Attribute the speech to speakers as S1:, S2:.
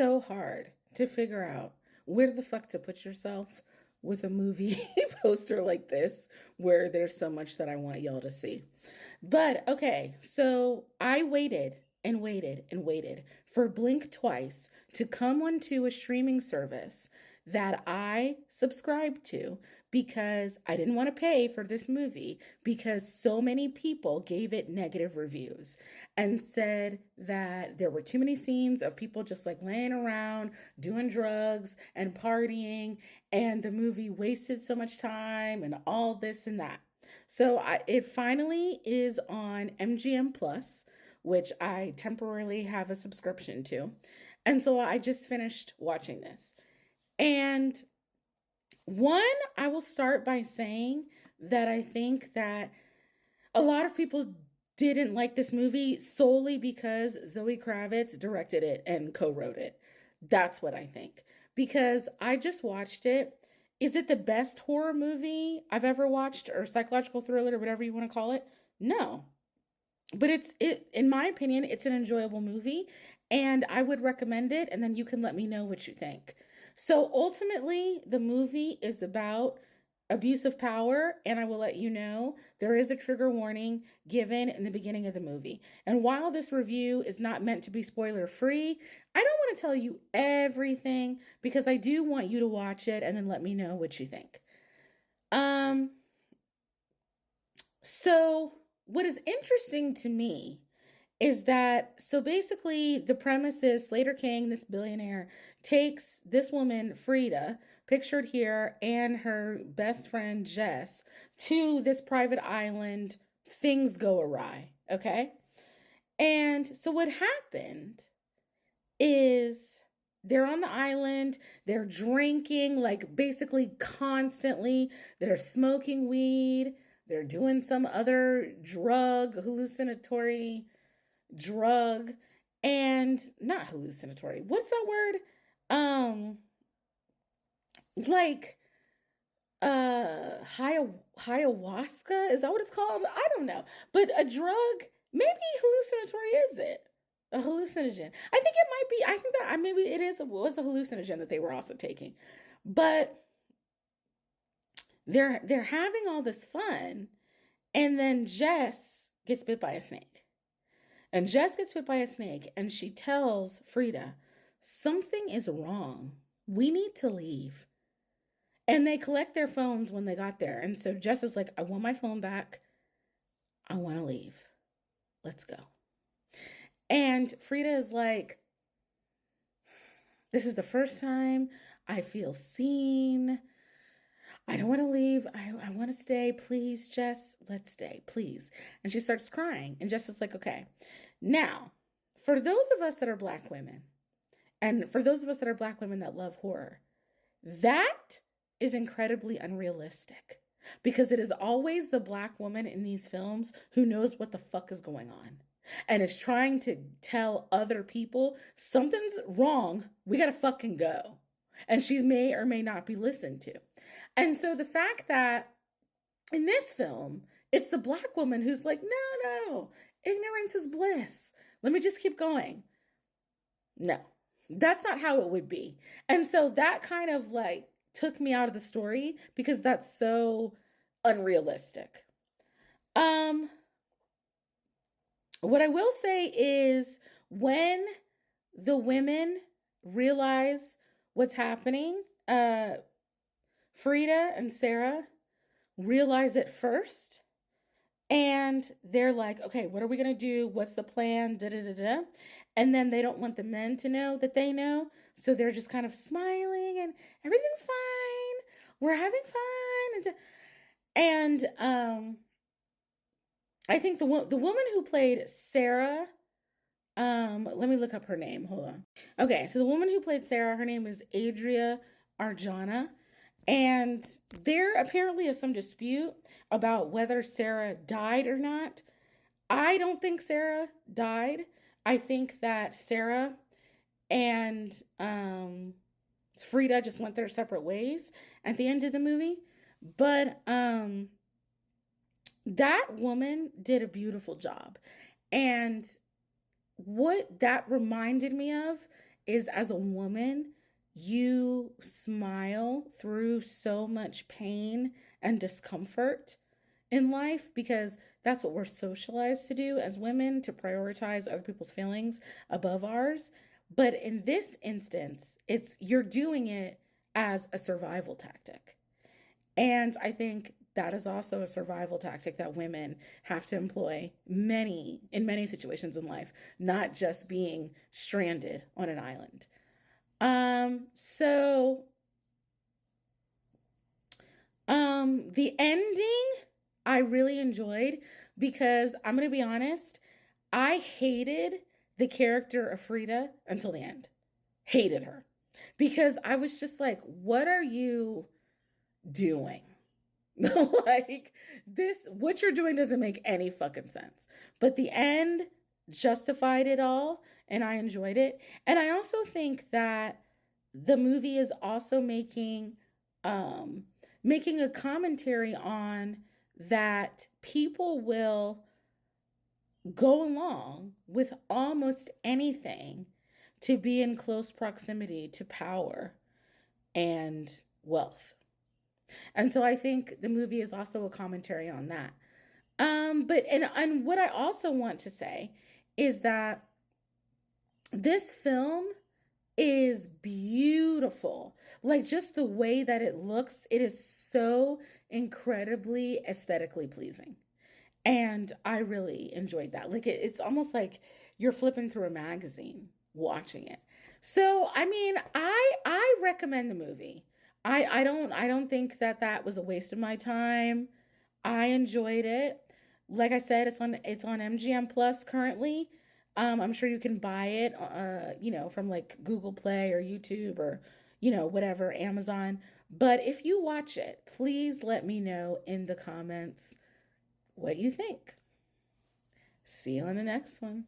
S1: so hard to figure out where the fuck to put yourself with a movie poster like this, where there's so much that I want y'all to see. But okay, so I waited and waited and waited for Blink Twice to come onto a streaming service that I subscribed to because I didn't want to pay for this movie because so many people gave it negative reviews and said that there were too many scenes of people just like laying around doing drugs and partying, and the movie wasted so much time and all this and that. So it finally is on MGM Plus, which I temporarily have a subscription to. And so I just finished watching this. And one, I will start by saying that I think that a lot of people didn't like this movie solely because Zoe Kravitz directed it and co-wrote it. That's what I think. Because I just watched it. Is it the best horror movie I've ever watched, or psychological thriller, or whatever you want to call it? No. But in my opinion, it's an enjoyable movie, and I would recommend it, and then you can let me know what you think. So ultimately, the movie is about abuse of power, and I will let you know there is a trigger warning given in the beginning of the movie. And while this review is not meant to be spoiler free, I don't want to tell you everything because I do want you to watch it and then let me know what you think. So what is interesting to me is that, so basically the premise is Slater King, this billionaire, takes this woman, Frida, pictured here, and her best friend, Jess, to this private island. Things go awry, okay? And so what happened is they're on the island, they're drinking, like basically constantly, they're smoking weed, they're doing some other hallucinatory drug, and not hallucinatory. What's that word? Like ayahuasca, is that what it's called? I don't know. But a drug, maybe hallucinatory, is it? A hallucinogen. I think it might be. I think that maybe was a hallucinogen that they were also taking. But they're having all this fun, and then Jess gets bit by a snake. And Jess gets bit by a snake, and she tells Frida, something is wrong. We need to leave. And they collect their phones when they got there. And so Jess is like, I want my phone back. I want to leave. Let's go. And Frida is like, this is the first time I feel seen. I don't want to leave. I want to stay. Please, Jess, let's stay, please. And she starts crying. And Jess is like, okay. Now, for those of us that are Black women, and for those of us that are Black women that love horror, that is incredibly unrealistic. Because it is always the Black woman in these films who knows what the fuck is going on. And is trying to tell other people, something's wrong. We gotta fucking go. And she may or may not be listened to. And so the fact that in this film, it's the Black woman who's like, no, ignorance is bliss. Let me just keep going. No, that's not how it would be. And so that kind of like took me out of the story because that's so unrealistic. What I will say is when the women realize what's happening, Frida and Sarah realize it first, and they're like, okay, what are we going to do? What's the plan? Da-da-da-da. And then they don't want the men to know that they know. So they're just kind of smiling and everything's fine. We're having fun. And I think the woman who played Sarah, let me look up her name. Hold on. Okay, so the woman who played Sarah, her name is Adria Arjona. And there apparently is some dispute about whether Sarah died or not. I don't think Sarah died. I think that Sarah and Frida just went their separate ways at the end of the movie. But that woman did a beautiful job. And what that reminded me of is as a woman, you smile through so much pain and discomfort in life because that's what we're socialized to do as women, to prioritize other people's feelings above ours. But in this instance, it's you're doing it as a survival tactic. And I think that is also a survival tactic that women have to employ in many situations in life, not just being stranded on an island. So the ending I really enjoyed because I'm gonna be honest, I hated the character of Frida until the end. Hated her. Because I was just like, what are you doing? Like this, what you're doing doesn't make any fucking sense. But the end justified it all and I enjoyed it. And I also think that the movie is also um making a commentary on that people will go along with almost anything to be in close proximity to power and wealth. And so I think the movie is also a commentary on that. But and what I also want to say is that this film is beautiful. Like just the way that it looks, it is so incredibly aesthetically pleasing. And I really enjoyed that. Like it's almost like you're flipping through a magazine watching it. So, I mean, I recommend the movie. I don't think that that was a waste of my time. I enjoyed it. Like I said, it's on MGM Plus currently. I'm sure you can buy it, from like Google Play or YouTube or whatever, Amazon. But if you watch it, please let me know in the comments what you think. See you on the next one.